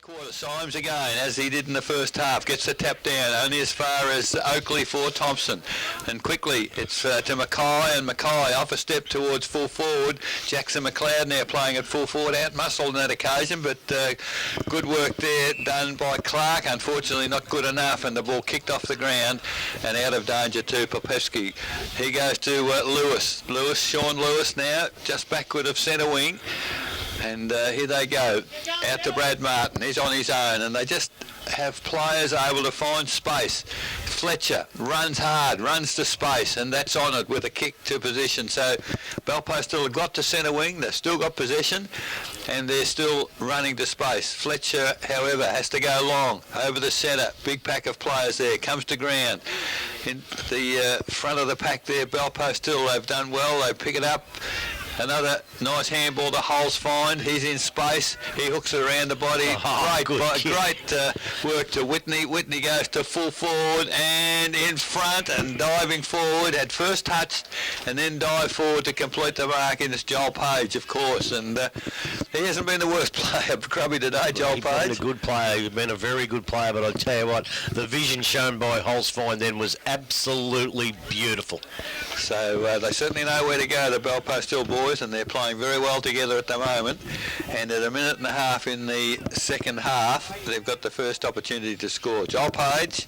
Quarter, Symes again, as he did in the first half, gets the tap down, only as far as Oakley for Thomson. And quickly, it's to Mackay, and Mackay off a step towards full forward. Jackson McLeod now playing at full forward, out-muscled on that occasion, but good work there done by Clark. Unfortunately, not good enough, and the ball kicked off the ground and out of danger to Popescu. He goes to Lewis. Sean Lewis now, just backward of centre wing. And here they go, out to Brad Martin. He's on his own, and they just have players able to find space. Fletcher runs hard, runs to space, and that's honoured with a kick to position. So Belpo still have got to centre wing, they've still got possession, and they're still running to space. Fletcher, however, has to go long over the centre. Big pack of players there, comes to ground. In the front of the pack there, Belpo still, they've done well, they pick it up. Another nice handball to Holes find. He's in space. He hooks it around the body. Great work to Whitney. Whitney goes to full forward and in front and diving forward. Had first touched and then dive forward to complete the mark. And it's Joel Page, of course. And he hasn't been the worst player, Grubby, today, Joel Page. He's been a good player. He's been a very good player. But I'll tell you what, the vision shown by Holes find then was absolutely beautiful. So they certainly know where to go, the Belpo Still boys, and they're playing very well together at the moment. And at a minute and a half in the second half, they've got the first opportunity to score. Joel Page,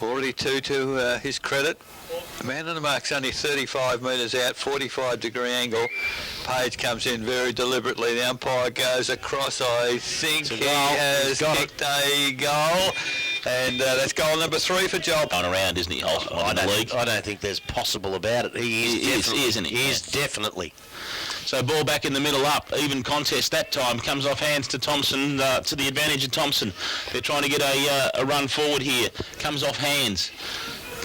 already two to his credit. Man on the mark's only 35 metres out, 45-degree angle. Page comes in very deliberately. The umpire goes across. I think he has kicked a goal. And that's goal number 3 for Joel. On around, isn't he, Holt? I don't think there's possible about it. He is definitely. So ball back in the middle up, even contest that time, comes off hands to Thomson, to the advantage of Thomson. They're trying to get a run forward here, comes off hands.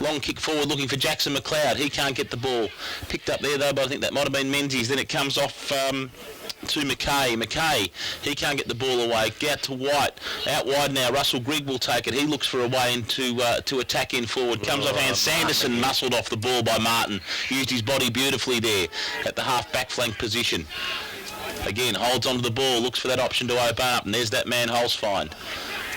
Long kick forward looking for Jackson McLeod. He can't get the ball. Picked up there though, but I think that might have been Menzies. Then it comes off to Mackay. Mackay, he can't get the ball away. Out to White. Out wide now. Russell Grigg will take it. He looks for a way into to attack in forward. Comes off hand. Sanderson muscled off the ball by Martin. Used his body beautifully there at the half back flank position. Again, holds onto the ball. Looks for that option to open up. And there's that man Holes find.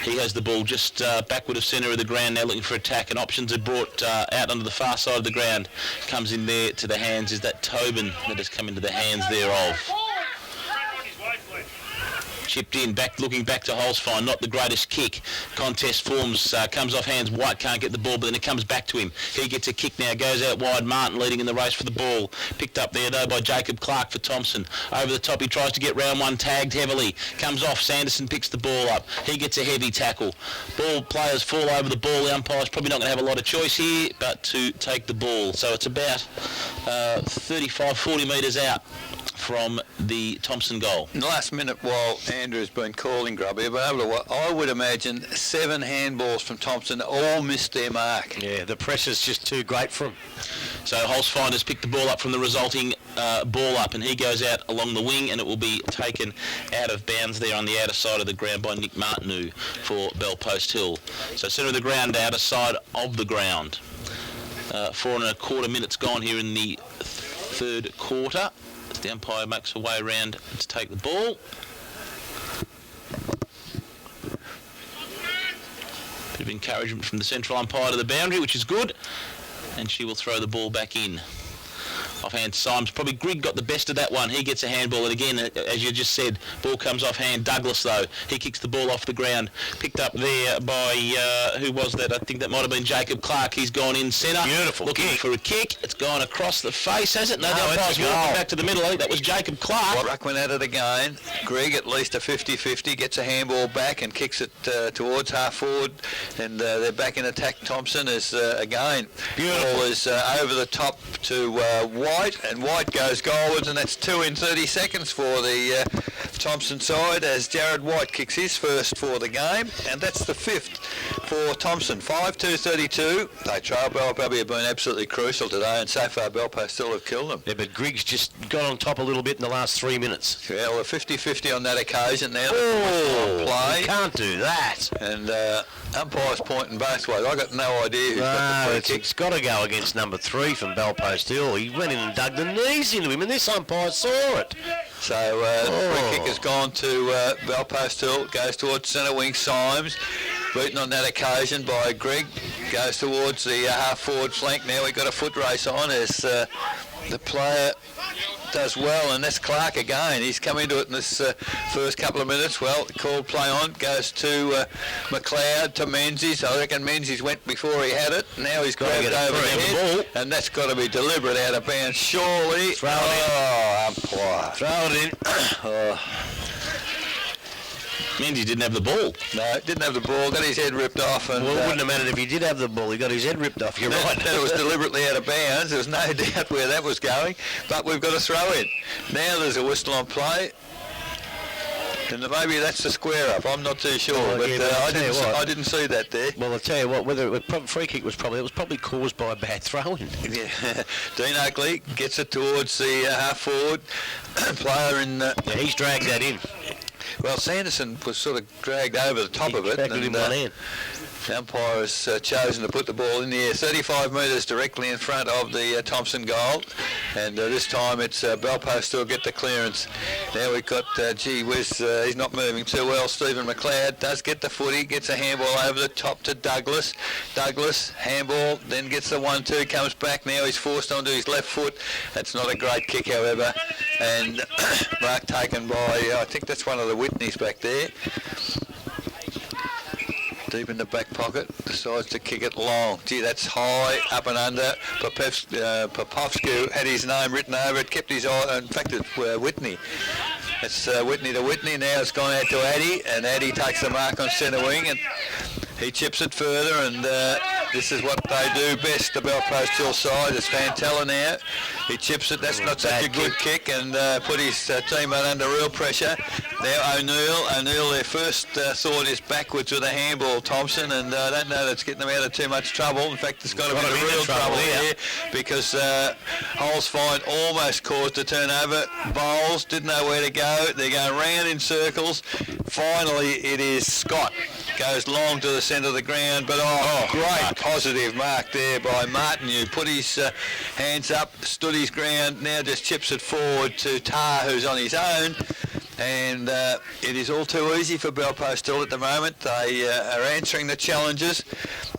He has the ball just backward of centre of the ground now, looking for attack, and options are brought out onto the far side of the ground. Comes in there to the hands is that Tobin that has come into the hands thereof. Chipped in, looking back to Holzfine, not the greatest kick. Contest forms, comes off hands. White can't get the ball, but then it comes back to him. He gets a kick now, goes out wide. Martin leading in the race for the ball. Picked up there though by Jacob Clark for Thomson. Over the top, he tries to get round one, tagged heavily. Comes off, Sanderson picks the ball up. He gets a heavy tackle. Ball players fall over the ball. The umpire's probably not going to have a lot of choice here, but to take the ball. So it's about 35, 40 metres out from the Thomson goal. In the last minute, while Andrew's been calling Grubby, I would imagine 7 handballs from Thomson all missed their mark. Yeah, the pressure's just too great for him. So Holzfine has picked the ball up from the resulting ball up, and he goes out along the wing, and it will be taken out of bounds there on the outer side of the ground by Nick Martineau for Belpost Hill. So centre of the ground, outer side of the ground. 4 1/4 minutes gone here in the third quarter. The umpire makes a way around to take the ball. Bit of encouragement from the central umpire to the boundary, which is good. And she will throw the ball back in. Offhand Symes, probably Grigg got the best of that one. He gets a handball, and again, as you just said, ball comes off hand. Douglas though, he kicks the ball off the ground, picked up there by who was that? I think that might have been Jacob Clark. He's gone in centre, beautiful, looking for a kick. It's gone across the face, has it? No, the umpire's walking back to the middle. I think that was Jacob Clark. Ruck went at it again. Grigg at least a 50-50, gets a handball back and kicks it towards half forward, and they're back in attack. Thomson is again. Beautiful. Ball is over the top to White, and White goes goalwards, and that's 2 in 30 seconds for the Thomson side as Jared White kicks his first for the game, and that's the 5th for Thomson. 5-2-32. They trail Belpo have been absolutely crucial today, and so far Belpo still have killed them. Yeah, but Grigg's just got on top a little bit in the last 3 minutes. Yeah, well, 50-50 on that occasion now. Play. You can't do that. And umpires pointing both ways. I got no idea who's got the free kick. It's got to go against number 3 from Belpost Hill. He went in and dug the knees into him, and this umpire saw it. So free kick has gone to Belpost Hill, goes towards centre wing. Symes, beaten on that occasion by Greg, goes towards the half-forward flank. Now we've got a foot race on as the player does well, and that's Clark again. He's come into it in this first couple of minutes. Well, called play on, goes to McLeod, to Menzies. I reckon Menzies went before he had it. Now he's grabbed over the head, and that's got to be deliberate out of bounds, surely. Throw it in. Umpire. Throw it in. Menzies didn't have the ball. No, didn't have the ball, got his head ripped off. And, Well, it wouldn't have mattered if he did have the ball. He got his head ripped off. You're right. That it was deliberately out of bounds. There was no doubt where that was going, but we've got a throw in. Now there's a whistle on play. And maybe that's the square up. I'm not too sure, but I didn't see that there. Well, I'll tell you what. Whether it was free kick was probably caused by a bad throw-in. Yeah. Dean Oakley gets it towards the half-forward player in. Yeah, he's dragged that in. Well, Sanderson was sort of dragged over the top of it. Dragged it in one hand. The umpire has chosen to put the ball in the air 35 metres directly in front of the Thomson goal, and this time it's Belpost who'll get the clearance. Now we've got, gee whiz, he's not moving too well. Stephen McLeod does get the footy, gets a handball over the top to Douglas. Douglas, handball, then gets the 1-2, comes back. Now he's forced onto his left foot. That's not a great kick, however, and mark taken by, I think that's one of the Whitneys back there. Deep in the back pocket, decides to kick it long. Gee, that's high, up and under. Popovsky had his name written over it, kept his eye. In fact, it's Whitney. It's Whitney to Whitney. Now it's gone out to Addy, and Addy takes the mark on centre wing, and he chips it further, and this is what they do best, the Belpost Hill side. It's Fantella now. He chips it. That's not such a good kick, and put his teammate under real pressure. Now O'Neill, their first thought is backwards with a handball, Thomson, and I don't know that's getting them out of too much trouble. In fact, it's got to be real trouble here because Holsfine almost caused a turnover. Bowles didn't know where to go. They're going round in circles. Finally, it is Scott. Goes long to the centre of the ground, but great positive mark there by Martin, who put his hands up, stood his ground, now just chips it forward to Tar, who's on his own. And it is all too easy for Belpost Hill at the moment. They are answering the challenges.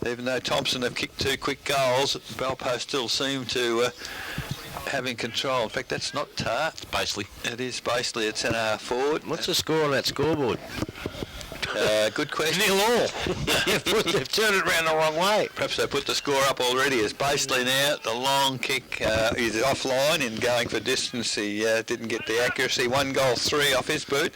Even though Thomson have kicked 2 quick goals, Belpost Hill seem to having control. In fact, that's not Tar. It's Basely. It is Basely. It's an half forward. What's the score on that scoreboard? Good question. 0-0. They've turned it around the wrong way. Perhaps they put the score up already. As Basely now, the long kick is offline in going for distance. He didn't get the accuracy. 1 goal, 3 off his boot.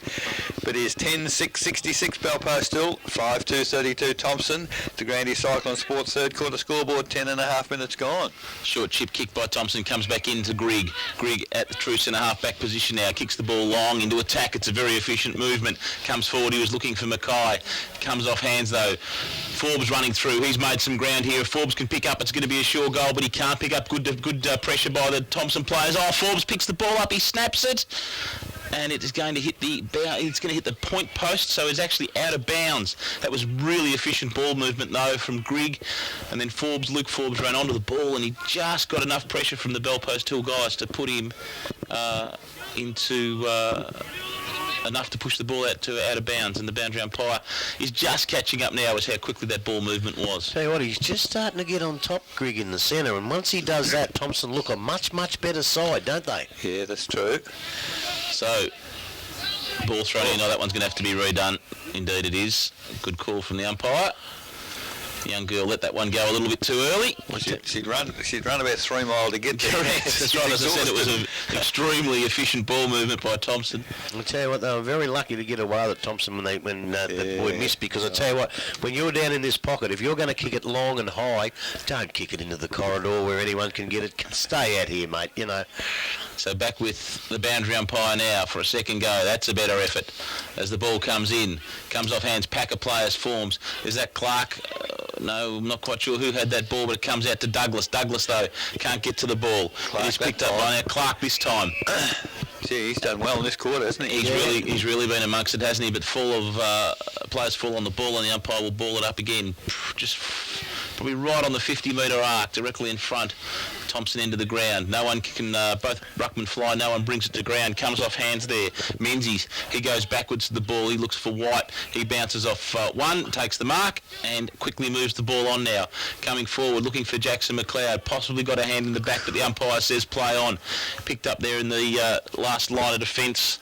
But he is 10-6-66 Belpost Hill, 5-2-32 Thomson. The Grandy Cyclone Sports third quarter scoreboard, 10.5 minutes gone. Short chip kick by Thomson, comes back into Grigg. Grigg at the true centre half back position now, kicks the ball long into attack. It's a very efficient movement. Comes forward, he was looking for Mackay. Comes off hands though. Forbes running through. He's made some ground here. If Forbes can pick up, it's going to be a sure goal, but he can't pick up. Good pressure by the Thomson players. Forbes picks the ball up. He snaps it. And it is going to hit the point post, so it's actually out of bounds. That was really efficient ball movement though from Grigg, and then Luke Forbes ran onto the ball, and he just got enough pressure from the Belpost Hill guys to put him into enough to push the ball out of bounds, and the boundary umpire is just catching up now as how quickly that ball movement was. Tell you what, he's just starting to get on top, Grigg, in the centre, and once he does that, Thomson look a much, much better side, don't they? Yeah, that's true. So, ball thrown in. That one's going to have to be redone. Indeed it is. Good call from the umpire. The young girl let that one go a little bit too early. She'd run about 3 miles to get there. Correct. That's right. As I said, it was an extremely efficient ball movement by Thomson. I'll tell you what, they were very lucky to get away with Thomson when the boy missed, because I'll tell you what, when you're down in this pocket, if you're going to kick it long and high, don't kick it into the corridor where anyone can get it. Stay out here, mate, you know. So back with the boundary umpire now for a second go. That's a better effort as the ball comes in. Comes off hands, pack of players forms. Is that Clark? No, I'm not quite sure who had that ball, but it comes out to Douglas. Douglas, though, can't get to the ball. It is picked up by Clark this time. Gee, he's done well in this quarter, hasn't he? He's really been amongst it, hasn't he? But full of players full on the ball, and the umpire will ball it up again. Just probably right on the 50-metre arc, directly in front. Thomson end of the ground. No one can, both ruckman fly, no one brings it to ground. Comes off hands there. Menzies, he goes backwards to the ball. He looks for White. He bounces off one, takes the mark, and quickly moves the ball on now. Coming forward, looking for Jackson McLeod. Possibly got a hand in the back, but the umpire says play on. Picked up there in the last line of defence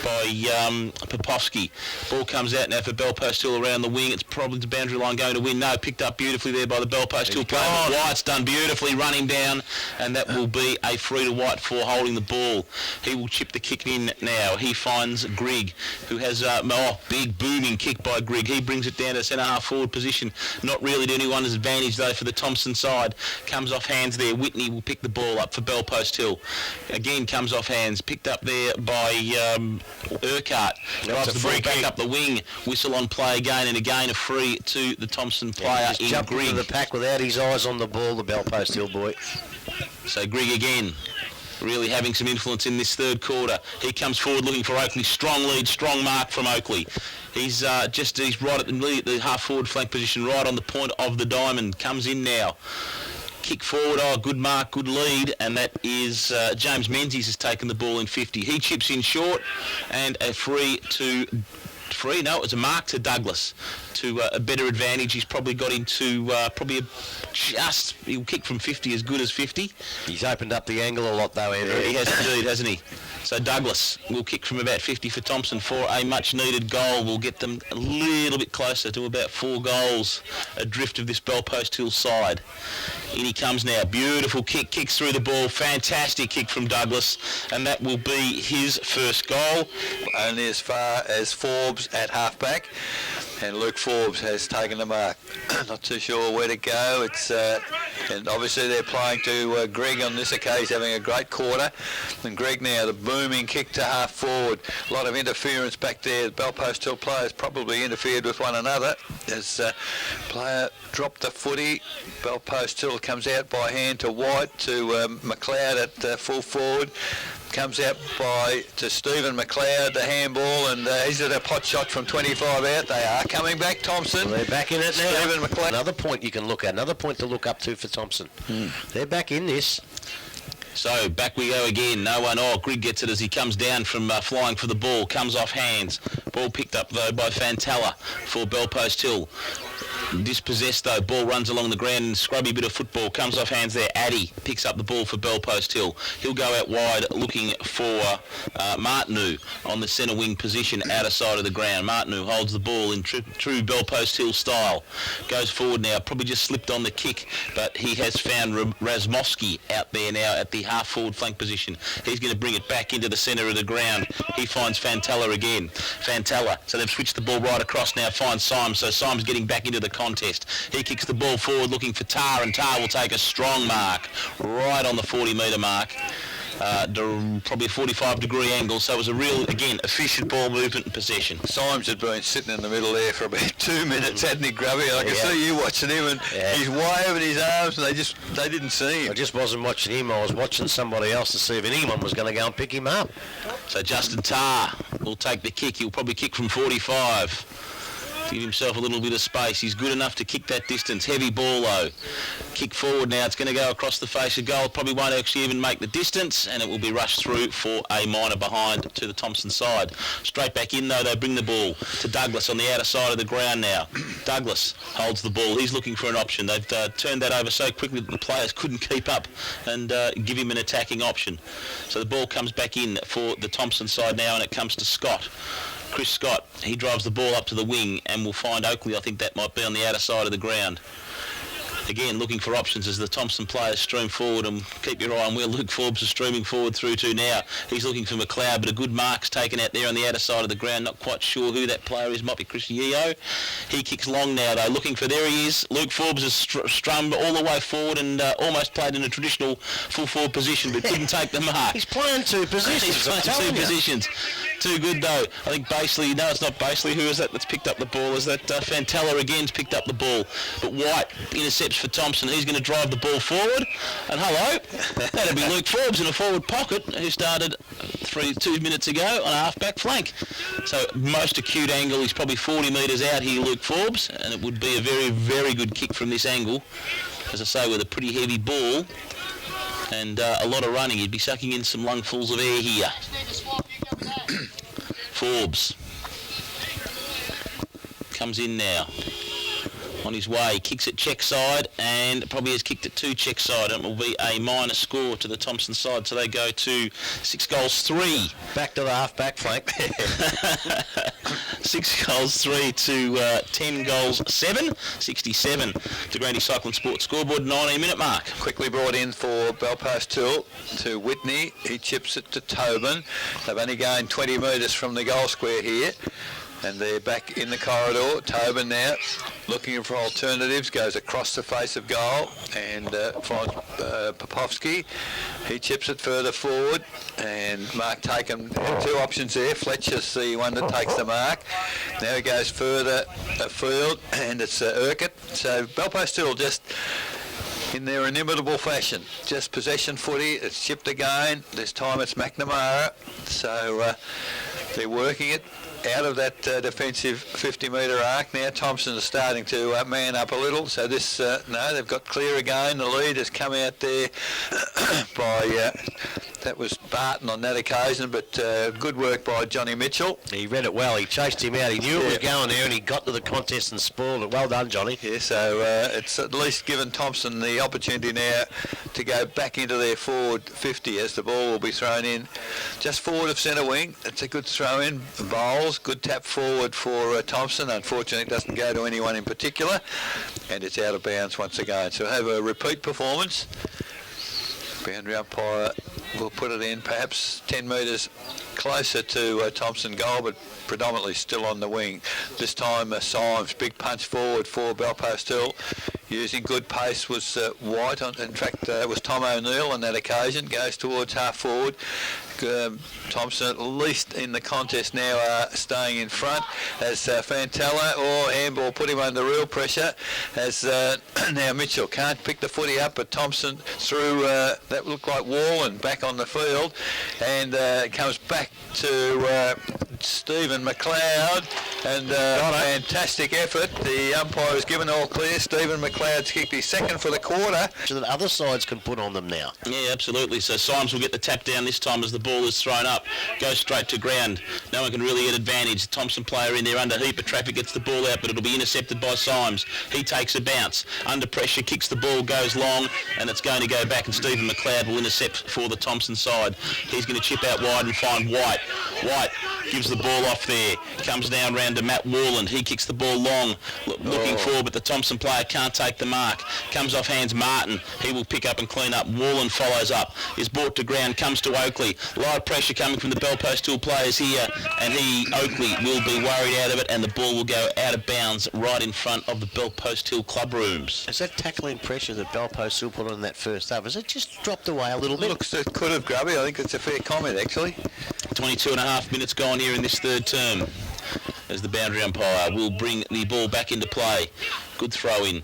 by Popovsky. Ball comes out now for Belpost Hill around the wing. It's probably the boundary line going to win. No, picked up beautifully there by the Belpost Hill player. White's done beautifully, running down, and that will be a free to White for holding the ball. He will chip the kick in now. He finds Grigg, who has a big booming kick by Grigg. He brings it down to centre half forward position. Not really to anyone's advantage though for the Thomson side. Comes off hands there. Whitney will pick the ball up for Belpost Hill. Again comes off hands. Picked up there by Urquhart. Drives the ball back up the wing. Whistle on play again, and again a free to the Thomson player in jumped Grigg. into the pack without his eyes on the ball, the Belpost Hill boy. So Grigg again, really having some influence in this third quarter. He comes forward looking for Oakley. Strong lead, strong mark from Oakley. He's right at the half forward flank position, right on the point of the diamond. Comes in now. Kick forward, good mark, good lead, and that is James Menzies has taken the ball in 50. He chips in short, and a it's a mark to Douglas to a better advantage. He's probably got into he'll kick from 50 as good as 50. He's opened up the angle a lot though, Andrew. He has indeed, hasn't he? So Douglas will kick from about 50 for Thomson for a much needed goal. Will get them a little bit closer to about 4 goals adrift of this Belpost Hill side. In he comes now. Beautiful kick. Kicks through the ball. Fantastic kick from Douglas. And that will be his first goal. Only as far as Forbes at halfback. And Luke Forbes has taken the mark. Not too sure where to go. It's and obviously they're playing to Greg on this occasion, having a great quarter. And Greg now, the booming kick to half forward. A lot of interference back there. The Belpost Hill players probably interfered with one another. As player dropped the footy. Belpost Hill comes out by hand to White, to McLeod at full forward. Comes out to Stephen McLeod, the handball, and he's at a pot shot from 25 out. They are coming back, Thomson. Well, they're back in it now. Stephen McLeod. Another point you can look at, another point to look up to for Thomson. They're back in this. So back we go again. No one. Grigg gets it as he comes down from flying for the ball. Comes off hands. Ball picked up though by Fantella for Belpost Hill. Dispossessed though, ball runs along the ground and scrubby bit of football, comes off hands there. Addy picks up the ball for Belpost Hill. He'll go out wide looking for Martineau on the centre wing position, outer side of the ground. Martineau holds the ball in true Belpost Hill style. Goes forward now, probably just slipped on the kick, but he has found Razmowski out there now at the half forward flank position. He's going to bring it back into the centre of the ground. He finds Fantella again. Fantella, so they've switched the ball right across now, finds Symes, so Symes getting back into the contest. He kicks the ball forward looking for Tar, and Tar will take a strong mark right on the 40-metre mark. Probably a 45-degree angle, so it was a real, again, efficient ball movement and possession. Symes had been sitting in the middle there for about 2 minutes, hadn't he, Grubby? I can see you watching him, and he's waving his arms, and they didn't see him. I just wasn't watching him, I was watching somebody else to see if anyone was going to go and pick him up. So Justin Tar will take the kick. He'll probably kick from 45. Give himself a little bit of space. He's good enough to kick that distance. Heavy ball though. Kick forward now. It's going to go across the face of goal. Probably won't actually even make the distance, and it will be rushed through for a minor behind to the Thomson side. Straight back in though. They bring the ball to Douglas on the outer side of the ground now. Douglas holds the ball. He's looking for an option. They've turned that over so quickly that the players couldn't keep up and give him an attacking option. So the ball comes back in for the Thomson side now, and it comes to Scott. Chris Scott, he drives the ball up to the wing and will find Oakley. I think that might be on the outer side of the ground. Again, looking for options as the Thomson players stream forward, and keep your eye on where Luke Forbes is streaming forward through to now. He's looking for McLeod, but a good mark's taken out there on the outer side of the ground. Not quite sure who that player is. Might be Chris Yeo. He kicks long now though, looking for, there he is. Luke Forbes has strummed all the way forward and almost played in a traditional full forward position, but couldn't take the mark. He's playing two positions. He's playing two positions. Too good though. I think Baseley, no, it's not Baseley. Who is that that's picked up the ball? Is that Fantella again's picked up the ball? But White intercepts for Thomson. He's going to drive the ball forward. And hello, that'll be Luke Forbes in a forward pocket, who started 2 minutes ago on a half-back flank. So most acute angle, he's probably 40 metres out here, Luke Forbes, and it would be a very, very good kick from this angle. As I say, with a pretty heavy ball. and a lot of running. He'd be sucking in some lungfuls of air here. Forbes comes in now. On his way, kicks it check side, and probably has kicked it to check side, and it will be a minor score to the Thomson side, so they go to 6 goals 3. Back to the half-back flank. 6 goals 3 to 10 goals 7. 67 to Grandy Cycling Sports scoreboard, 19-minute mark. Quickly brought in for Belpost Tool to Whitney. He chips it to Tobin. They've only gained 20 metres from the goal square here. And they're back in the corridor. Tobin now looking for alternatives, goes across the face of goal and finds Popovsky. He chips it further forward, and Mark Taken, two options there. Fletcher's the one that takes the mark. Now he goes further afield, and it's Urquhart. So Belpost still just in their inimitable fashion, just possession footy. It's chipped again. This time it's McNamara. So they're working it out of that defensive 50-metre arc. Now Thomson is starting to man up a little. So this, no, they've got clear again. The lead has come out there by, that was Barton on that occasion, but good work by Johnny Mitchell. He read it well. He chased him out. He knew it was going there, and he got to the contest and spoiled it. Well done, Johnny. Yeah, so it's at least given Thomson the opportunity now to go back into their forward 50 as the ball will be thrown in just forward of centre wing. It's a good throw in. Bowles, good tap forward for Thomson. Unfortunately, it doesn't go to anyone in particular, and it's out of bounds once again. So have a repeat performance. Boundary umpire will put it in perhaps 10 metres closer to Thomson goal, but predominantly still on the wing. This time Symes, big punch forward for Belpost Hill. Using good pace was White. In fact, it was Tom O'Neill on that occasion. Goes towards half forward. Thomson, at least in the contest now, are staying in front as Fantella or handball put him under real pressure as now Mitchell can't pick the footy up, but Thomson through that looked like Wallen back on the field, and comes back to Stephen McLeod, and fantastic effort. The umpire has given all clear. Stephen McLeod's kicked his second for the quarter. So that other sides can put on them now. Yeah, absolutely. So Symes will get the tap down this time as the ball is thrown up. Goes straight to ground. No one can really get advantage. The Thomson player in there under heap of traffic gets the ball out, but it'll be intercepted by Symes. He takes a bounce. Under pressure, kicks the ball, goes long, and it's going to go back, and Stephen McLeod will intercept for the Thomson side. He's going to chip out wide and find White. White gives the ball off there. Comes down round to Matt Warland. He kicks the ball long, looking forward, but the Thomson player can't take the mark. Comes off hands Martin. He will pick up and clean up. Warland follows up. Is brought to ground. Comes to Oakley. A lot of pressure coming from the Belpost Hill players here, and Oakley will be worried out of it, and the ball will go out of bounds right in front of the Belpost Hill club rooms. Is that tackling pressure that Belpost Hill put on in that first half? Has it just dropped away a little bit? Looks it could have, Grubby. I think it's a fair comment, actually. 22 and a half minutes gone here in this third term as the boundary umpire will bring the ball back into play. Good throw in.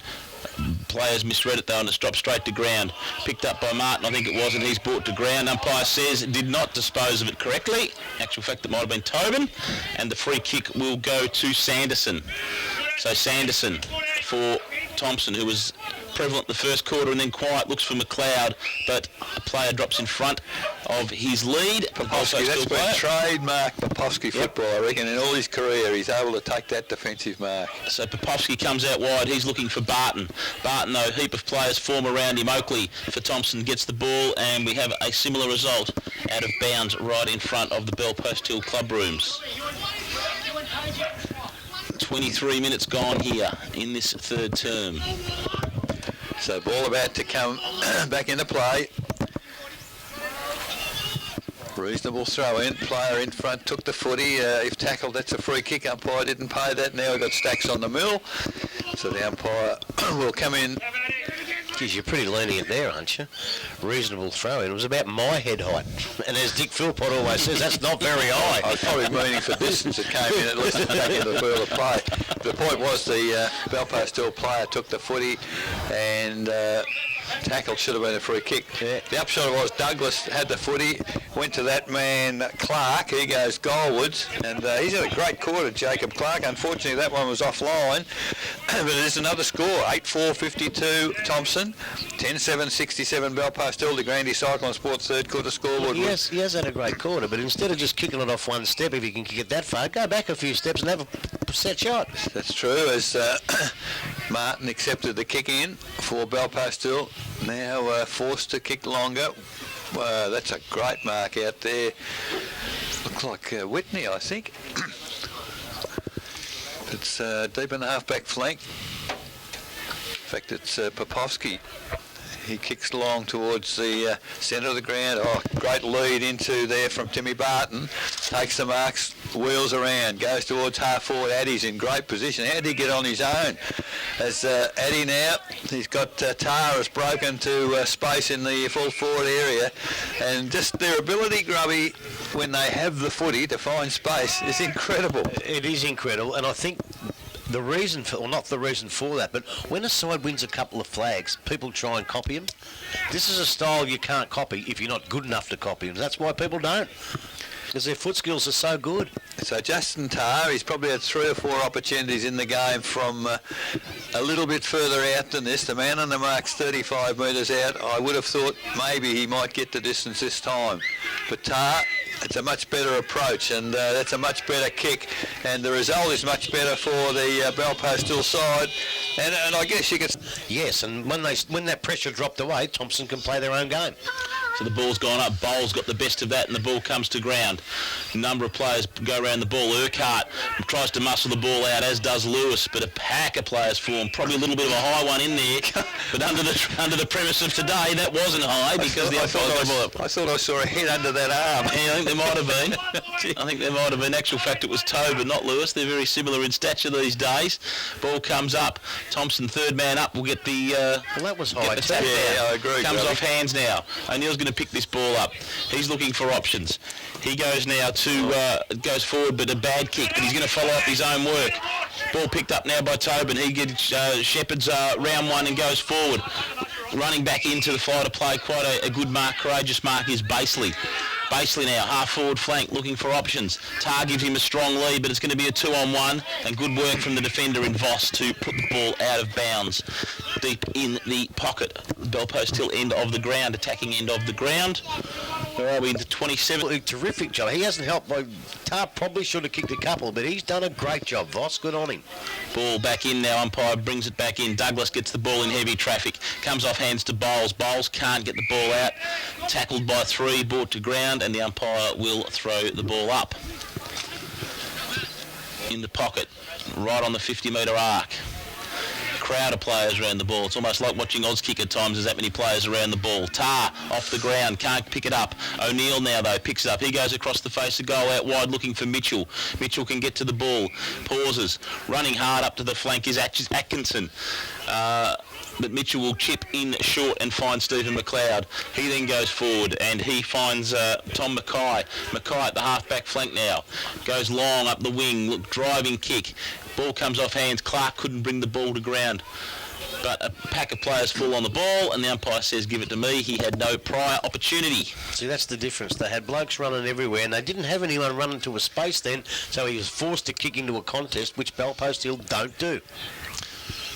Players misread it though, and it's dropped straight to ground. Picked up by Martin, I think it was, and he's brought to ground. Umpire says it did not dispose of it correctly. In actual fact, it might have been Tobin, and the free kick will go to Sanderson. So Sanderson for Thomson, who was prevalent the first quarter and then quiet, looks for McLeod, but a player drops in front of his lead. Popovsky, that's been trademark Popovsky football, I reckon. In all his career, he's able to take that defensive mark. So Popovsky comes out wide. He's looking for Barton. Barton, though, heap of players form around him. Oakley for Thomson gets the ball, and we have a similar result out of bounds right in front of the Belpost Hill club rooms. 23 minutes gone here in this third term. So ball about to come back into play. Reasonable throw in. Player in front took the footy. If tackled, that's a free kick. Umpire didn't pay that. Now we've got Stacks on the mill. So the umpire will come in. Geez, you're pretty lenient there, aren't you? Reasonable throw in. It was about my head height. And as Dick Philpott always says, that's not very high. I was probably meaning for distance. It came in at least back into the field of play. The point was the Belpost Hill player took the footy and tackle should have been a free kick. Yeah. The upshot was Douglas had the footy, went to that man Clark. He goes goalwards, and he's had a great quarter, Jacob Clark. Unfortunately, that one was offline. but there's another score, 8-4-52 Thomson, 10-7-67 Belpastel, the Grandy Cyclone Sports third quarter scoreboard. He has had a great quarter, but instead of just kicking it off one step, if he can kick it that far, go back a few steps and have a set shot. That's true, as Martin accepted the kick in for Belpastel, now forced to kick longer. That's a great mark out there. Looks like Whitney, I think. It's deep in the half-back flank. In fact, it's Popovsky. He kicks long towards the centre of the ground. Oh, great lead into there from Timmy Barton. Takes the marks, wheels around, goes towards half forward. Addy's in great position. How did he get on his own? As Addy now, he's got Tara's broken to space in the full forward area. And just their ability, Grubby, when they have the footy to find space is incredible. It is incredible, and I think the reason for, or not the reason for that, but when a side wins a couple of flags, people try and copy them. This is a style you can't copy if you're not good enough to copy them. That's why people don't, because their foot skills are so good. So Justin Tarr, he's probably had 3 or 4 opportunities in the game from a little bit further out than this. The man on the mark's 35 metres out. I would have thought maybe he might get the distance this time. But Tarr, it's a much better approach, and that's a much better kick, and the result is much better for the Belpastel side. And I guess you could... Yes, and when that pressure dropped away, Thomson can play their own game. So the ball's gone up. Bowles got the best of that, and the ball comes to ground. A number of players go around the ball. Urquhart tries to muscle the ball out, as does Lewis, but a pack of players form. Probably a little bit of a high one in there, but under the premise of today, that wasn't high because I thought I saw a head under that arm. Yeah, I think there might have been. I think there might have been. Actual fact, it was Toe, but not Lewis. They're very similar in stature these days. Ball comes up. Thomson, third man up, will get the. Well, that was high. Yeah, I agree. Comes off hands now. O'Neill's going to pick this ball up. He's looking for options. He goes now to goes forward, but a bad kick. But he's going to follow up his own work. Ball picked up now by Tobin. He gets Shepherd's round one and goes forward. Running back into the fly to play, quite a good mark, courageous mark is Baseley. Baseley now, half forward flank, looking for options. Tar gives him a strong lead, but it's going to be a 2-on-1, and good work from the defender in Voss to put the ball out of bounds. Deep in the pocket. Belpastel end of the ground, attacking end of the ground. Where are we, into 27? Terrific job. He hasn't helped. Tar probably should have kicked a couple, but he's done a great job, Voss. Good on him. Ball back in now, umpire brings it back in. Douglas gets the ball in heavy traffic. Comes off hands to Bowles. Bowles can't get the ball out. Tackled by 3, brought to ground, and the umpire will throw the ball up. In the pocket, right on the 50-metre arc. Crowd of players around the ball. It's almost like watching Oz kick at times. There's that many players around the ball. Tar off the ground, can't pick it up. O'Neill now though picks it up. He goes across the face of goal out wide looking for Mitchell. Mitchell can get to the ball. Pauses. Running hard up to the flank is Atkinson. But Mitchell will chip in short and find Stephen McLeod. He then goes forward and he finds Tom Mackay. Mackay at the half-back flank now. Goes long up the wing, driving kick. Ball comes off hands. Clark couldn't bring the ball to ground. But a pack of players fall on the ball and the umpire says, give it to me. He had no prior opportunity. See, that's the difference. They had blokes running everywhere and they didn't have anyone running to a space then, so he was forced to kick into a contest, which Belpastel don't do.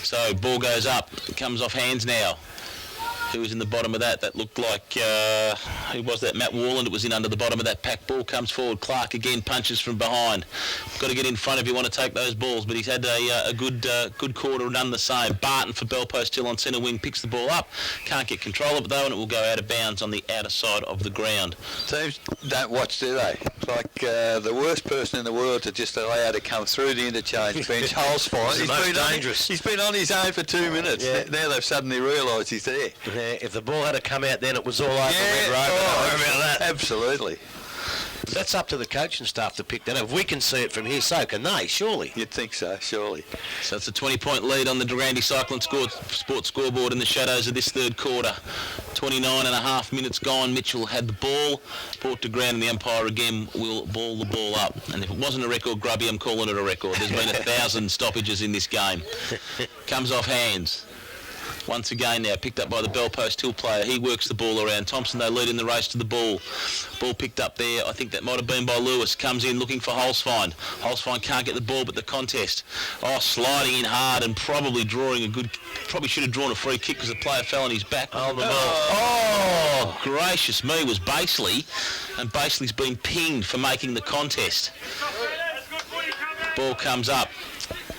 So ball goes up, it comes off hands now. Who was in the bottom of that? That looked like, who was that? Matt Warland. It was in under the bottom of that pack. Ball comes forward. Clark again punches from behind. Got to get in front if you want to take those balls, but he's had a good quarter and done the same. Barton for Belpastel on centre wing picks the ball up. Can't get control of it though, and it will go out of bounds on the outer side of the ground. Teams don't watch, do they? It's like the worst person in the world to just allow to come through the interchange bench. Holes fine. He's been on his own for 2 minutes. Yeah. Now they've suddenly realised he's there. If the ball had to come out then, it was all over Red Rover. I remember that. Absolutely. But that's up to the coaching staff to pick that up. If we can see it from here, so can they, surely. You'd think so, surely. So it's a 20-point lead on the Durandi Cyclone Sports scoreboard in the shadows of this third quarter. 29 and a half minutes gone. Mitchell had the ball, brought to ground, and the umpire again will ball the ball up. And if it wasn't a record, Grubby, I'm calling it a record. There's been 1,000 stoppages in this game. Comes off hands. Once again now, picked up by the Bellpost Hill player. He works the ball around. Thomson, they lead in the race to the ball. Ball picked up there. I think that might have been by Lewis. Comes in looking for Holzfein. Holzfein can't get the ball, but the contest. Oh, sliding in hard and probably drawing a good... Probably should have drawn a free kick because the player fell on his back. Oh, the ball. Oh, gracious me, was Baseley. And Baseley's been pinged for making the contest. Ball comes up.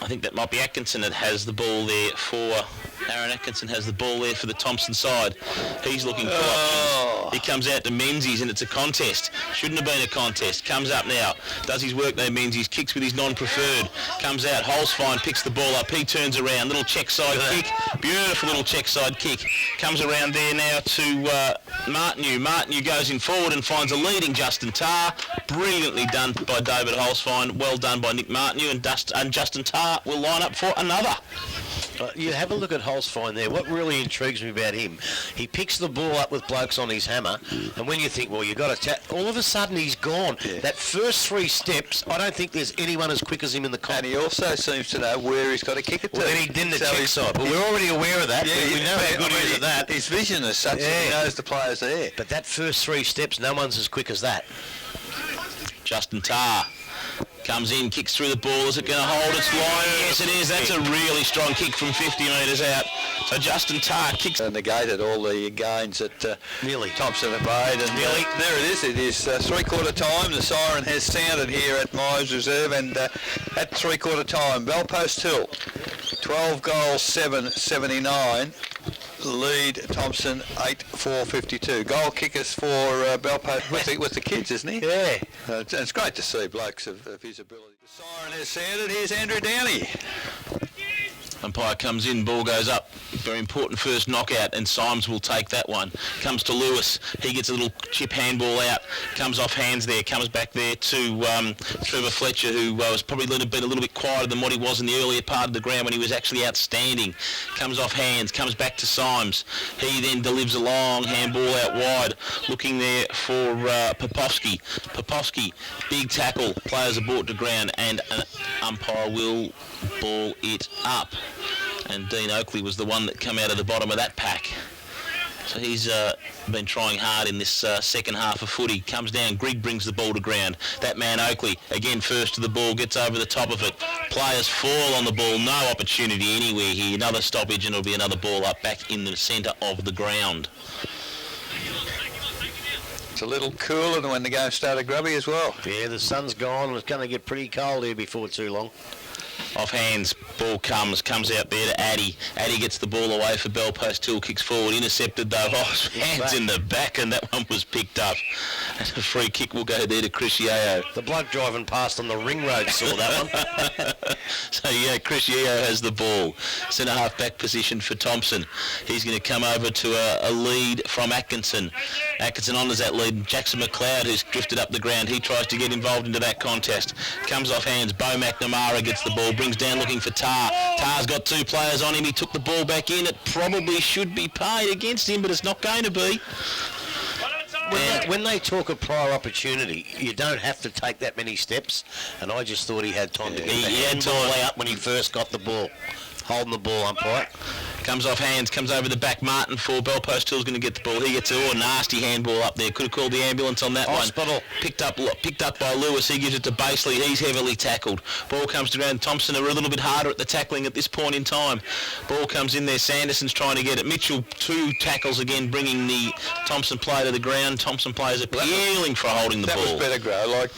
I think that might be Atkinson that has the ball there for... Aaron Atkinson has the ball there for the Thomson side. He's looking for options. He comes out to Menzies and it's a contest. Shouldn't have been a contest. Comes up now. Does his work there, Menzies. Kicks with his non-preferred. Comes out. Holzfein picks the ball up. He turns around. Little check side kick. Beautiful little check side kick. Comes around there now to Martineau. Martineau goes in forward and finds a leading Justin Tarr. Brilliantly done by David Holzfein. Well done by Nick Martineau. And Justin Tarr will line up for another. You have a look at Holzfein there. What really intrigues me about him, he picks the ball up with blokes on his hammer, and when you think, well, you've got to all of a sudden he's gone. Yeah. That first 3 steps, I don't think there's anyone as quick as him in the comp. And he also seems to know where he's got to kick it to. Well, then he did the check side, but we're already aware of that. Yeah, we know how good he is at that. His vision is such that he knows the players there. But that first 3 steps, no one's as quick as that. Justin Tarr comes in, kicks through the ball. Is it going to hold its line? Yes, it is. That's a really strong kick from 50 metres out. So Justin Tarr kicks... negated all the gains that Thomson have made. And there it is. It is 3/4 time. The siren has sounded here at Myers Reserve. And at 3/4 time, Bellpost Hill, 12 goals, 7-79. Lead Thomson 8-4-52. Goal kickers for Bellpost with the kids, isn't he? Yeah. It's great to see blokes of his ability. The siren has sounded. Here's Andrew Downey. Umpire comes in, ball goes up. Very important first knockout, and Symes will take that one. Comes to Lewis. He gets a little chip handball out. Comes off hands there. Comes back there to Trevor Fletcher, who was probably been a little bit quieter than what he was in the earlier part of the ground when he was actually outstanding. Comes off hands. Comes back to Symes. He then delivers a long handball out wide. Looking there for Popovsky. Popovsky, big tackle. Players are brought to ground, and an umpire will ball it up. And Dean Oakley was the one that came out of the bottom of that pack. So he's been trying hard in this second half of footy. Comes down, Grigg brings the ball to ground. That man Oakley, again first to the ball, gets over the top of it. Players fall on the ball, no opportunity anywhere here. Another stoppage and it'll be another ball up back in the centre of the ground. It's a little cooler than when the game started, Grubby, as well. Yeah, the sun's gone and it's going to get pretty cold here before too long. Off hands, ball comes out there to Addy. Addy gets the ball away for Bellpost Hill, kicks forward, intercepted though. Oh, hands in the back, and that one was picked up. And a free kick will go there to Crisciello. The bloke driving past on the ring road saw that one. So yeah, Crisciello has the ball. Centre half back position for Thomson. He's going to come over to a lead from Atkinson. Atkinson honours that lead. Jackson McLeod, who's drifted up the ground, he tries to get involved into that contest. Comes off hands. Bo McNamara gets the ball, brings down looking for Tarr. Tarr's got 2 players on him. He took the ball back in. It probably should be paid against him, but it's not going to be. When they talk of prior opportunity, you don't have to take that many steps, and I just thought he had time to get the handball out when he first got the ball. Holding the ball, umpire. Comes off hands, comes over the back. Martin for Bellpost Hill's going to get the ball. He gets a nasty handball up there. Could have called the ambulance on that Hospital. one. Picked up by Lewis. He gives it to Baseley. He's heavily tackled. Ball comes to ground. Thomson are a little bit harder at the tackling at this point in time. Ball comes in there. Sanderson's trying to get it. Mitchell, 2 tackles again, bringing the Thomson player to the ground. Thomson players appealing for holding the ball. That was better, Grow. Like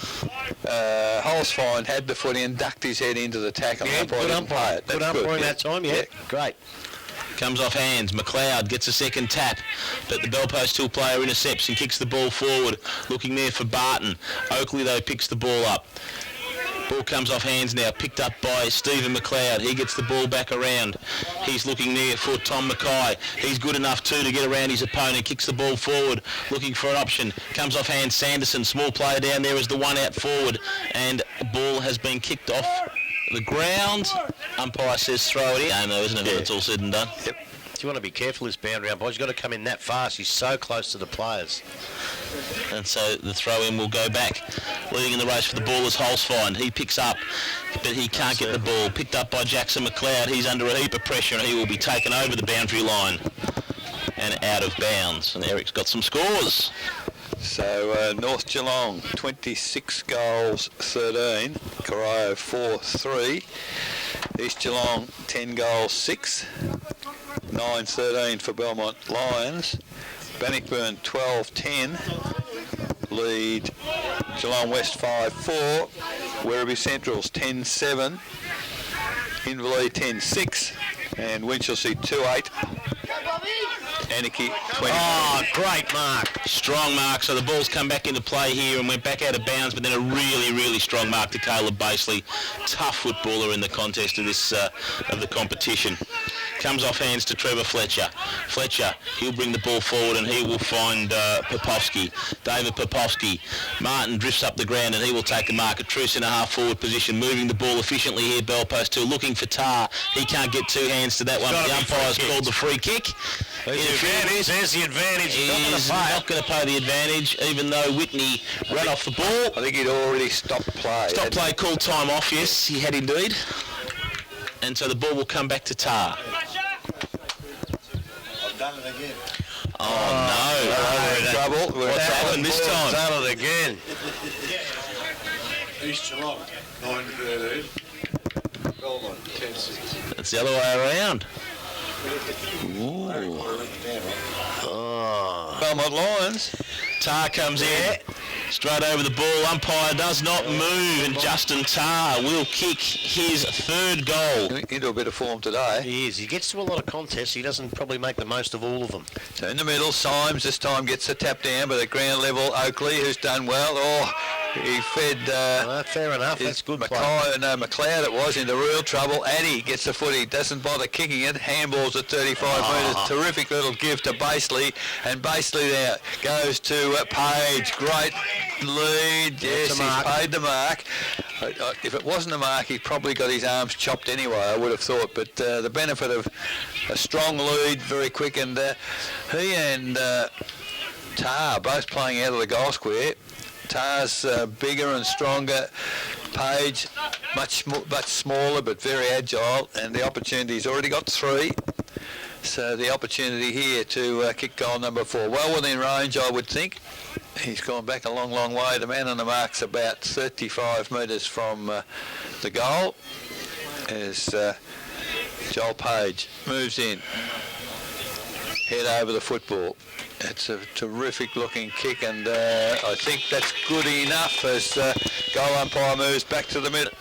Holzfein had the footy and ducked his head into the tackle. Yeah, good umpire. Good umpire in that time, yeah. Great. Comes off hands. McLeod gets a second tap, but the Bellpost Hill player intercepts and kicks the ball forward. Looking there for Barton. Oakley, though, picks the ball up. Ball comes off hands now, picked up by Stephen McLeod. He gets the ball back around. He's looking there for Tom Mackay. He's good enough too to get around his opponent. Kicks the ball forward, looking for an option. Comes off hands. Sanderson, small player down there, is the one out forward, and ball has been kicked off the ground. Umpire says throw it in. No, isn't it? When it's all said and done. Yep. You want to be careful this boundary umpire. He's got to come in that fast. He's so close to the players. And so the throw-in will go back. Leading in the race for the ball is Holzfein. He picks up, but he can't get the ball. Picked up by Jackson McLeod. He's under a heap of pressure, and he will be taken over the boundary line and out of bounds. And Eric's got some scores. So North Geelong 26 goals 13, Corio 4-3, East Geelong 10 goals 6, 9-13 for Belmont Lions, Bannockburn 12-10, lead Geelong West 5-4, Werribee Central's 10-7, Inverleigh 10-6, and Winchelsea 2-8. Anarchy 20. Oh, great mark. Strong mark. So the ball's come back into play here and went back out of bounds, but then a really, really strong mark to Caleb Baseley. Tough footballer in the contest of this of the competition. Comes off hands to Trevor Fletcher. Fletcher, he'll bring the ball forward and he will find Popovsky. David Popovsky. Martin drifts up the ground and he will take the mark. A true centre-half forward position, moving the ball efficiently here. Bell post 2, looking for Tar. He can't get two hands to that one. The umpire's called the free kick. There's the advantage. He's not going to pay the advantage, even though Whitney ran off the ball. I think he'd already stopped play. Stopped play, called time off, yes, he had indeed. And so the ball will come back to Tar. I've done it again. Oh, no. Trouble. What's happened this time? Done it again. East Geelong, 9-13. Belmont, 10-6. It's the other way around. Oh. Belmont Lions. Tar comes in, straight over the ball. Umpire does not move, and Justin Tar will kick his third goal. Into a bit of form today. He is. He gets to a lot of contests. He doesn't probably make the most of all of them. So in the middle, Symes this time gets the tap down, but at ground level, Oakley, who's done well. Oh, he fed... Fair enough. That's good play. McLeod it was into real trouble. Addy gets the footy, doesn't bother kicking it. Handballs at 35 metres. Terrific little give to Baseley, and Baseley there goes to Page. Great lead. Yes, he's paid the mark. If it wasn't a mark, he probably got his arms chopped anyway, I would have thought. But the benefit of a strong lead, very quick, and he and Tar both playing out of the goal square. Tar's bigger and stronger. Page much smaller but very agile, and the opportunity's already got 3. So the opportunity here to kick goal number 4. Well within range, I would think. He's gone back a long, long way. The man on the mark's about 35 metres from the goal. As Joel Page moves in, head over the football. It's a terrific looking kick, and I think that's good enough as goal umpire moves back to the middle.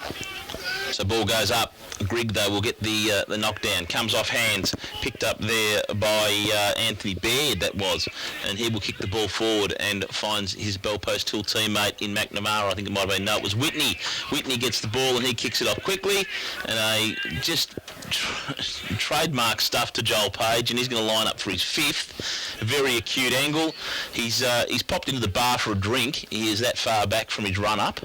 So ball goes up. Grigg, though, will get the knockdown. Comes off hands, picked up there by Anthony Baird, that was, and he will kick the ball forward and finds his Bell Post Hill teammate in McNamara. I think it might have been, no, it was Whitney. Whitney gets the ball and he kicks it off quickly, and just trademark stuff to Joel Page, and he's going to line up for his 5th. A very acute angle. He's popped into the bar for a drink. He is that far back from his run-up.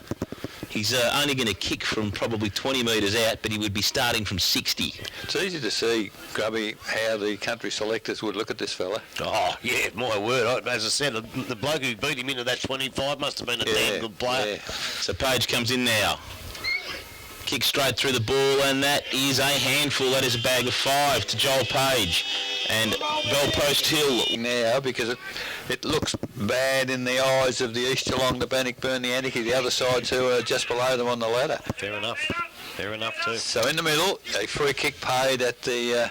He's only going to kick from probably 20 metres out, but he would be starting from 60. It's easy to see, Grubby, how the country selectors would look at this fella. Oh, yeah, my word. As I said, the bloke who beat him into that 25 must have been a damn good player. Yeah. So Page comes in now. Kicks straight through the ball, and that is a handful. That is a bag of 5 to Joel Page. And Bell Post Hill Now, because it looks bad in the eyes of the East Geelong, the Bannockburn, the Anarchy, the other sides who are just below them on the ladder. Fair enough too. So in the middle, a free kick paid at the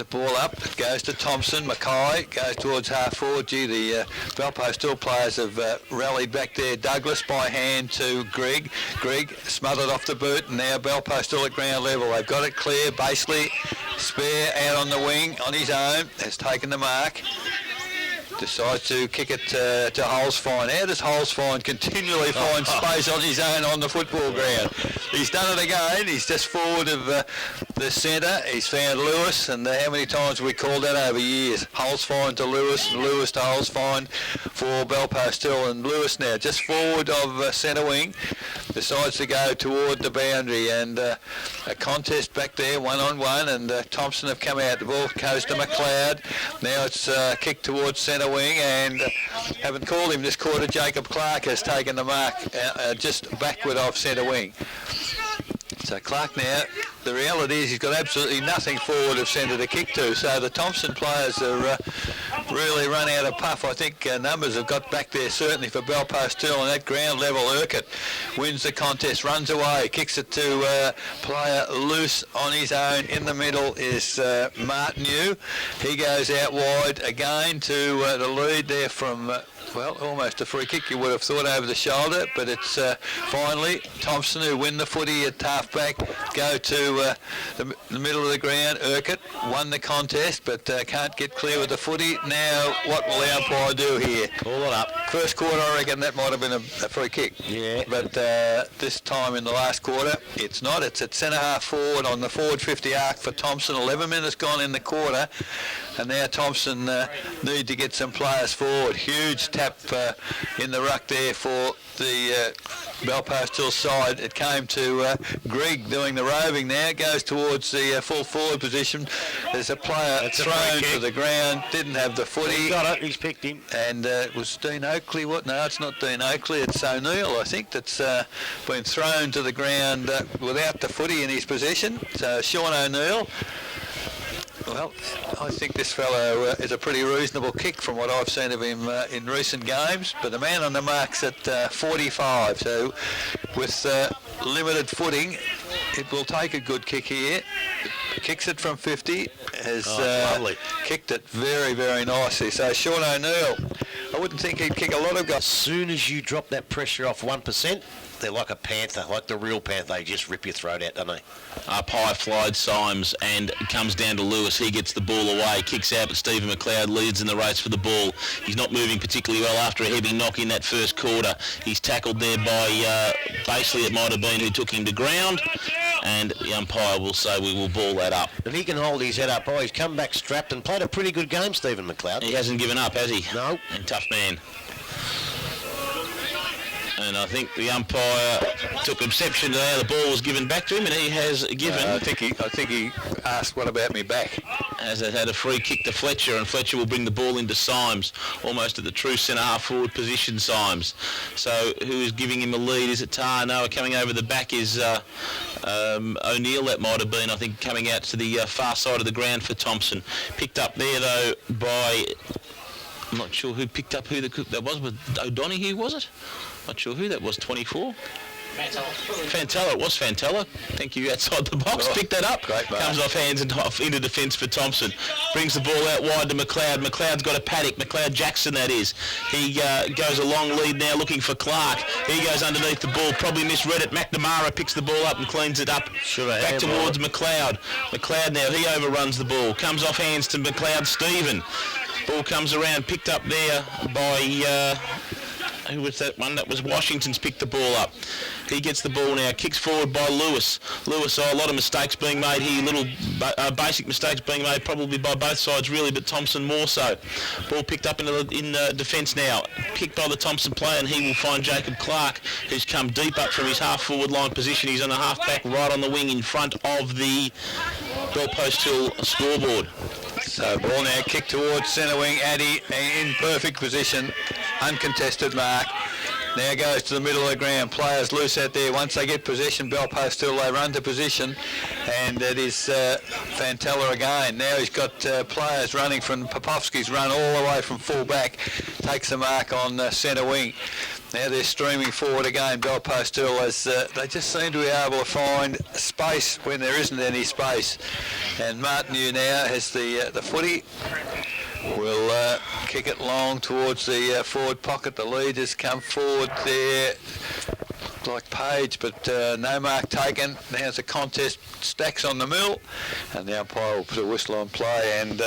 ball up. It goes to Thomson. Mackay goes towards half forward. Gee, the Bell Post Hill players have rallied back there. Douglas by hand to Grigg. Grigg smothered off the boot, and now Bell Post Hill at ground level. They've got it clear. Baseley, spare out on the wing on his own, has taken the mark. Decides to kick it to Holzfein. How does Holzfein continually find space on his own on the football ground? He's done it again. He's just forward of the centre. He's found Lewis, and how many times have we called that over years? Holzfein to Lewis, and Lewis to Holzfein for Bell Post Hill, and Lewis now just forward of centre wing. decides to go toward the boundary, and a contest back there, 1-on-1, and Thomson have come out. The ball goes to McLeod. Now it's kicked towards centre wing, and haven't called him this quarter. Jacob Clark has taken the mark just backward off centre wing. So Clark now, the reality is he's got absolutely nothing forward of centre to kick to. So the Thomson players are really run out of puff. I think numbers have got back there certainly for Belpost Hill, and that ground level Urquhart wins the contest, runs away, kicks it to player loose on his own. In the middle is Martineau. He goes out wide again to the lead there from well, almost a free kick you would have thought over the shoulder, but it's finally Thomson who win the footy at half-back, go to the middle of the ground. Urquhart won the contest, but can't get clear with the footy. Now, what will the umpire do here? Call it up. First quarter, I reckon that might have been a free kick. Yeah. But this time in the last quarter, it's not. It's at centre-half forward on the forward 50 arc for Thomson. 11 minutes gone in the quarter, and now Thomson need to get some players forward. Huge tap in the ruck there for the Belpost Hill side. It came to Grigg doing the roving now. Goes towards the full forward position. There's a player thrown to the ground. Didn't have the footy. He's got it. He's picked him. And it was Dean Oakley. What? No, it's not Dean Oakley. It's O'Neill, I think, that's been thrown to the ground without the footy in his possession. So Sean O'Neill. Well, I think this fellow is a pretty reasonable kick from what I've seen of him in recent games, but the man on the mark's at 45, so with limited footing, it will take a good kick here. Kicks it from 50, has kicked it very, very nicely. So Sean O'Neill, I wouldn't think he'd kick a lot of goals. As soon as you drop that pressure off 1%, they're like a panther, like the real panther. They just rip your throat out, don't they? Up high flied Symes, and it comes down to Lewis. He gets the ball away, kicks out, but Stephen McLeod leads in the race for the ball. He's not moving particularly well after a heavy knock in that first quarter. He's tackled there by basically it might have been who took him to ground, and the umpire will say we will ball that up. And he can hold his head up high. He's come back strapped and played a pretty good game, Stephen McLeod. He hasn't given up, has he? No. And tough man. And I think the umpire took exception to how the ball was given back to him, and he has given. I think he asked, "What about me back?" Has had a free kick to Fletcher, and Fletcher will bring the ball into Symes, almost at the true centre half forward position. Symes. So who is giving him a lead? Is it Tar? No, coming over the back is O'Neill. That might have been, I think, coming out to the far side of the ground for Thomson. Picked up there though by. I'm not sure who picked up who that was. Was O'Donoghue, was it? Not sure who that was, 24. Fantella, it was Fantella. Thank you, outside the box. Picked that up. Great, comes off hands and off into defence for Thomson. Brings the ball out wide to McLeod. McLeod's got a paddock. McLeod Jackson, that is. He goes a long lead now looking for Clark. He goes underneath the ball. Probably misread it. McNamara picks the ball up and cleans it up. Back towards McLeod. McLeod now, he overruns the ball. Comes off hands to McLeod Stephen. Ball comes around, picked up there by... who was that one? That was Washington's picked the ball up. He gets the ball now, kicks forward by Lewis. Lewis, a lot of mistakes being made here, little basic mistakes being made probably by both sides really, but Thomson more so. Ball picked up in defence now, kicked by the Thomson player, and he will find Jacob Clark, who's come deep up from his half-forward line position. He's on the half-back right on the wing in front of the Belpost Hill scoreboard. So ball now kicked towards centre wing. Addy in perfect position, uncontested mark. Now goes to the middle of the ground. Players loose out there. Once they get possession, Belpost Hill, they run to position, and it is Fantella again. Now he's got players running from Popovsky's run all the way from full back. Takes the mark on centre wing. Now they're streaming forward again, Belpost Hill, as they just seem to be able to find space when there isn't any space. And Martineau now has the footy. Will kick it long towards the forward pocket. The lead has come forward there like Page, but no mark taken. Now the contest stacks on the mill, and the umpire will put a whistle on play and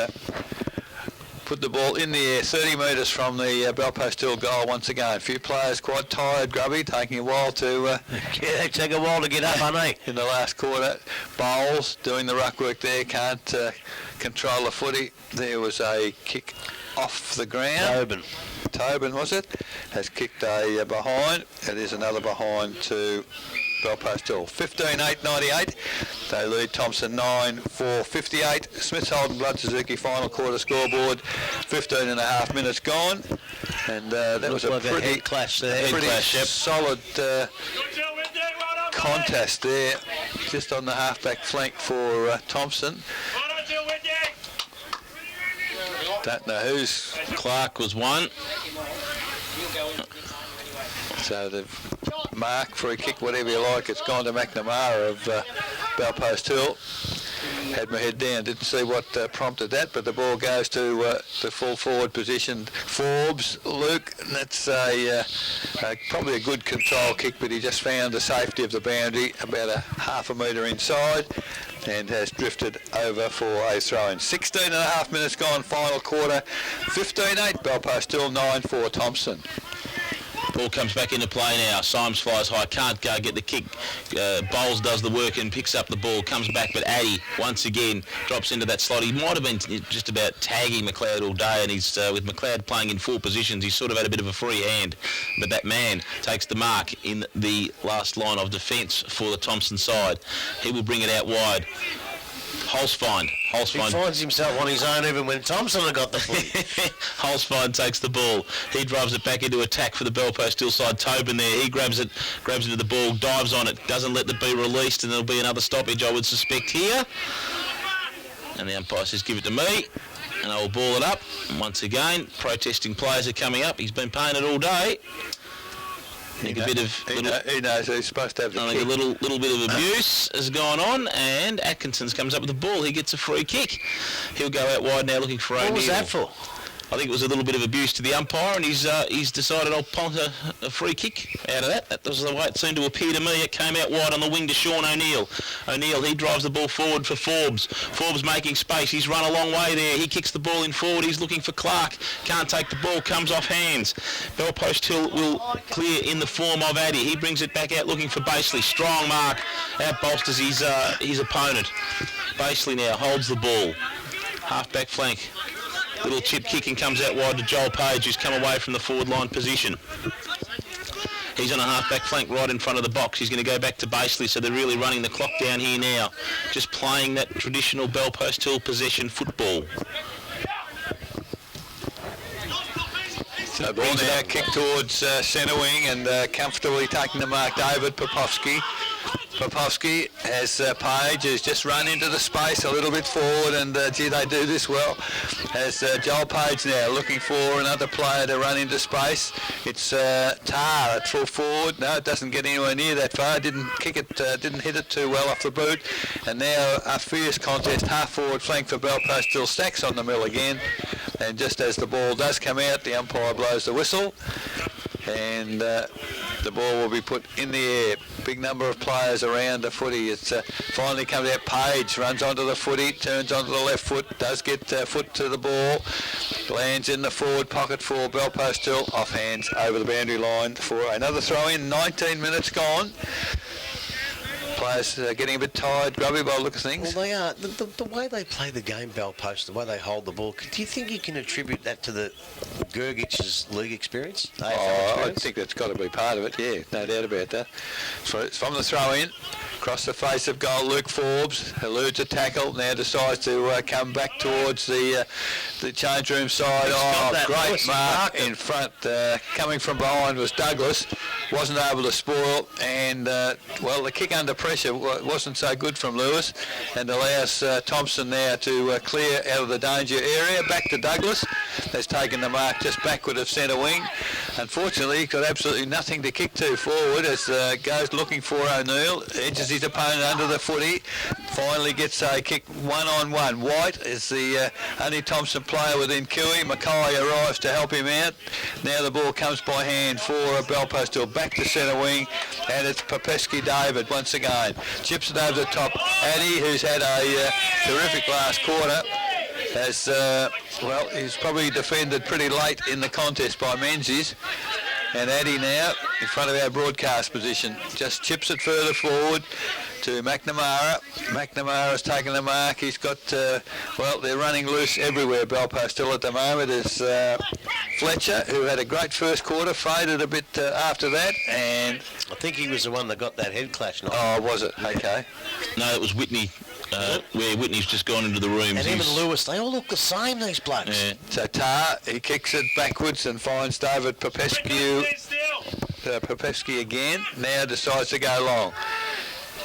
put the ball in the air 30 metres from the Belpost Hill goal once again. A few players quite tired, Grubby, taking a while to... yeah, they take a while to get up, aren't they? In the last quarter. Bowles doing the ruck work there, can't control the footy. There was a kick off the ground. Tobin, was it? Has kicked a behind. It is another behind to Belpost Hill. 15-8-98. They lead Thomson 9-4-58. Smith's Holden Blood Suzuki final quarter scoreboard. 15 and a half minutes gone. And that was a like pretty, head clash there. pretty solid contest there. Just on the halfback flank for Thomson. Don't know who's... Clark was one. So the mark, free kick, whatever you like, it's gone to McNamara of Belpost Hill. Had my head down, didn't see what prompted that, but the ball goes to the full forward position. Forbes, Luke, and that's probably a good control kick, but he just found the safety of the boundary about a half a metre inside and has drifted over for a throw-in. 16 and a half minutes gone, final quarter. 15-8, Belpost Hill, 9-4, Thomson. Ball comes back into play now. Symes flies high, can't go get the kick. Bowles does the work and picks up the ball, comes back, but Addy once again drops into that slot. He might have been just about tagging McLeod all day, and he's with McLeod playing in four positions, he's sort of had a bit of a free hand. But that man takes the mark in the last line of defence for the Thomson side. He will bring it out wide. Holsfine. He finds himself on his own even when Thomson had got the footy. Holsfine takes the ball. He drives it back into attack for the Belpost Hill side. Tobin there. He grabs into the ball, dives on it, doesn't let it be released, and there'll be another stoppage, I would suspect, here. And the umpire says, give it to me, and I will ball it up. And once again, protesting players are coming up. He's been paying it all day. He knows he's supposed to have the kick. A little bit of abuse has gone on, and Atkinson comes up with the ball. He gets a free kick. He'll go out wide now looking for O'Neill. What was that for? I think it was a little bit of abuse to the umpire, and he's decided I'll punt a free kick out of that. That was the way it seemed to appear to me. It came out wide on the wing to Sean O'Neill. O'Neill, he drives the ball forward for Forbes. Forbes making space. He's run a long way there. He kicks the ball in forward. He's looking for Clark. Can't take the ball. Comes off hands. Belpost Hill will clear in the form of Addy. He brings it back out looking for Baseley. Strong mark. Out bolsters his opponent. Baseley now holds the ball. Half-back flank. Little chip kick and comes out wide to Joel Page, who's come away from the forward line position. He's on a half-back flank right in front of the box. He's going to go back to Baseley, so they're really running the clock down here now. Just playing that traditional Belpost Hill possession football. So ball now kick towards centre wing and comfortably taking the mark, David Popovsky. Popovsky has Page, who's just run into the space a little bit forward, and gee, they do this well. Has Joel Page now looking for another player to run into space. It's Tar at full forward. No, it doesn't get anywhere near that far. Didn't kick it, didn't hit it too well off the boot. And now a fierce contest, half forward flank for Belpost. Still Stacks on the mill again. And just as the ball does come out, the umpire blows the whistle. And the ball will be put in the air. Big number of players around the footy. It's finally comes out. Page runs onto the footy, turns onto the left foot, does get foot to the ball, lands in the forward pocket for Belpost Hill, off hands over the boundary line for another throw in. 19 minutes gone. Players getting a bit tired, grubby by the look of things. Well, they are. The way they play the game, Belpost, the way they hold the ball, do you think you can attribute that to the Gergich's league experience? I think that's got to be part of it, yeah, no doubt about that. So it's from the throw-in, across the face of goal, Luke Forbes eludes a tackle, now decides to come back towards the change room side. Great mark in front. Coming from behind was Douglas, wasn't able to spoil, and the kick under pressure wasn't so good from Lewis, and allows Thomson now to clear out of the danger area. Back to Douglas, has taken the mark just backward of centre wing. Unfortunately, he's got absolutely nothing to kick to forward as goes looking for O'Neill, edges his opponent under the footy, finally gets a kick one-on-one. White is the only Thomson player within Cooey. Mackay arrives to help him out. Now the ball comes by hand for Belpost Hill, back to centre wing, and it's Popesky David once again. Chips it over the top. Addy, who's had a terrific last quarter, has, he's probably defended pretty late in the contest by Menzies. And Addy now in front of our broadcast position just chips it further forward to McNamara. McNamara's taken the mark. He's got, well, they're running loose everywhere, Belpost Hill at the moment. Is Fletcher, who had a great first quarter, faded a bit after that, and... I think he was the one that got that head clash. Oh, was it? Okay. No, it was Whitney. Where Whitney's just gone into the room. And him and Lewis, they all look the same, these blokes. Yeah. So Tar, he kicks it backwards and finds David Popescu again. Now decides to go long.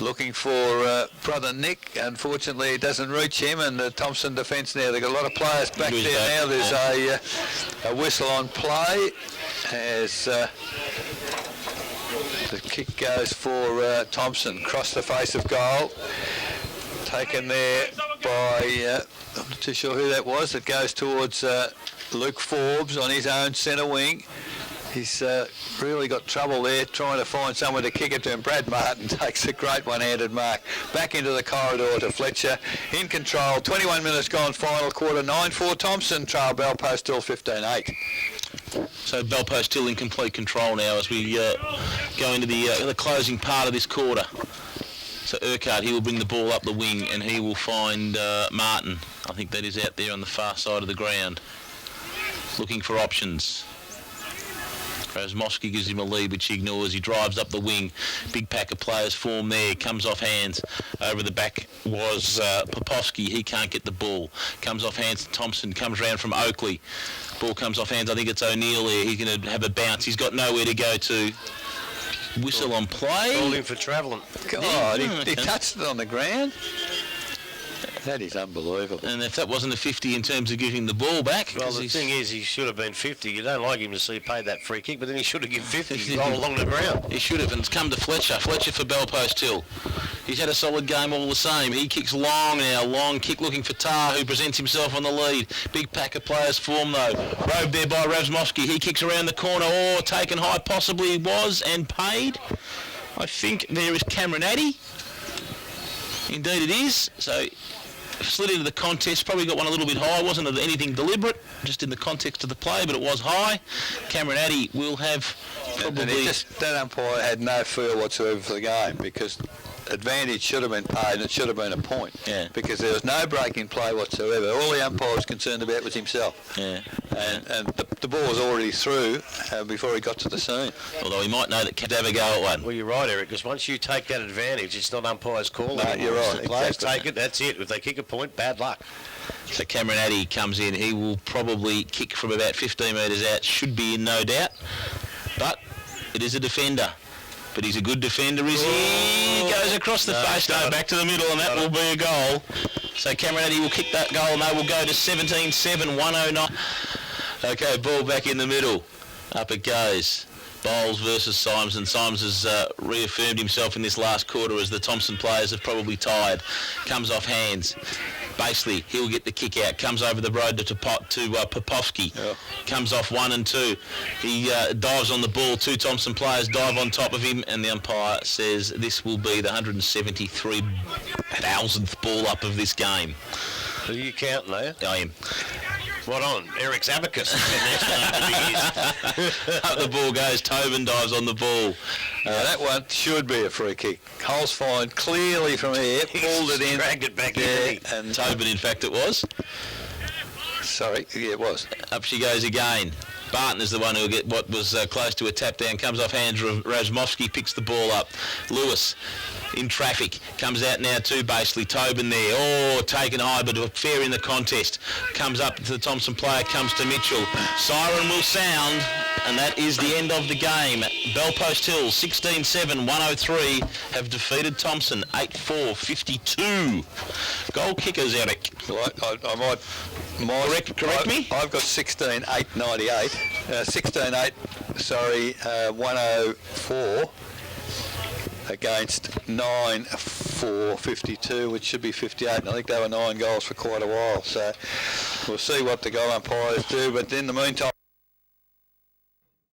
Looking for brother Nick. Unfortunately, it doesn't reach him, and the Thomson defence now. They've got a lot of players back there now. There's a whistle on play as the kick goes for Thomson. Cross the face of goal. Taken there by, I'm not too sure who that was. It goes towards Luke Forbes on his own centre wing. He's really got trouble there trying to find someone to kick it to him. Brad Martin takes a great one-handed mark. Back into the corridor to Fletcher. In control. 21 minutes gone, final quarter. 9-4 Thomson. Trail Belpost Hill 15-8. So Belpost Hill in complete control now as we go into the closing part of this quarter. So Urquhart, he will bring the ball up the wing and he will find Martin. I think that is out there on the far side of the ground. Looking for options. Razmowski gives him a lead, which he ignores. He drives up the wing. Big pack of players form there. Comes off hands. Over the back was Popovsky. He can't get the ball. Comes off hands to Thomson. Comes round from Oakley. Ball comes off hands. I think it's O'Neill there. He's going to have a bounce. He's got nowhere to go to. Whistle on play. Called him for travelling. God, he touched it on the ground. That is unbelievable. And if that wasn't a 50 in terms of giving the ball back... Well, the thing is, he should have been 50. You don't like him to see he paid that free kick, but then he should have given 50 all along the ground. He should have, and it's come to Fletcher. Fletcher for Belpost Hill. He's had a solid game all the same. He kicks long now. Long kick looking for Tar, who presents himself on the lead. Big pack of players form, though. Robed there by Razmowski. He kicks around the corner. Oh, taken high possibly was and paid. I think there is Cameron Addy. Indeed it is. So... slid into the contest, probably got one a little bit high. Wasn't anything deliberate, just in the context of the play, but it was high. Cameron Addy will have probably... that umpire had no feel whatsoever for the game because advantage should have been paid and it should have been a point. Yeah. Because there was no break in play whatsoever. All the umpire was concerned about was himself. Yeah. And the ball was already through before he got to the scene. Although he might know that Cavs have a go at one. Well, you're right, Eric, because once you take that advantage, it's not umpire's call. No, anymore. you're right. The players Exactly. take it, that's it. If they kick a point, bad luck. So Cameron Addy comes in. He will probably kick from about 15 metres out. Should be in, no doubt. But it is a defender. But he's a good defender, is he? He goes across the face, back to the middle, and that will be a goal. So Cameron Addy will kick that goal, and they will go to 17-7, 109. Okay, ball back in the middle. Up it goes. Bowles versus Symes, and Symes has reaffirmed himself in this last quarter as the Thomson players have probably tired. Comes off hands. Basely, he'll get the kick out. Comes over the road to Popovsky. Yeah. Comes off 1 and 2. He dives on the ball. 2 Thomson players dive on top of him, and the umpire says this will be the 173,000th ball up of this game. Are you counting, are you? I am. What on? Eric's abacus. Up the ball goes. Tobin dives on the ball. That one should be a free kick. Hole's fine clearly from here, pulled it in. Dragged it back in. And Tobin, in fact, it was. sorry, yeah, it was. Up she goes again. Barton is the one who will get what was close to a tap down. Comes off hands. Razmowski picks the ball up. Lewis in traffic. Comes out now to Basely. Tobin there. Oh, taken high, but fair in the contest. Comes up to the Thomson player. Comes to Mitchell. Siren will sound, and that is the end of the game. Belpost Hill 16-7, 103 have defeated Thomson 8-4, 52. Goal kickers, Eric. Well, I might Correct me? I've got 16-8, 98. 16-8, sorry, 104 against 9-4, 52, which should be 58. And I think they were 9 goals for quite a while. So we'll see what the goal umpires do. But in the meantime...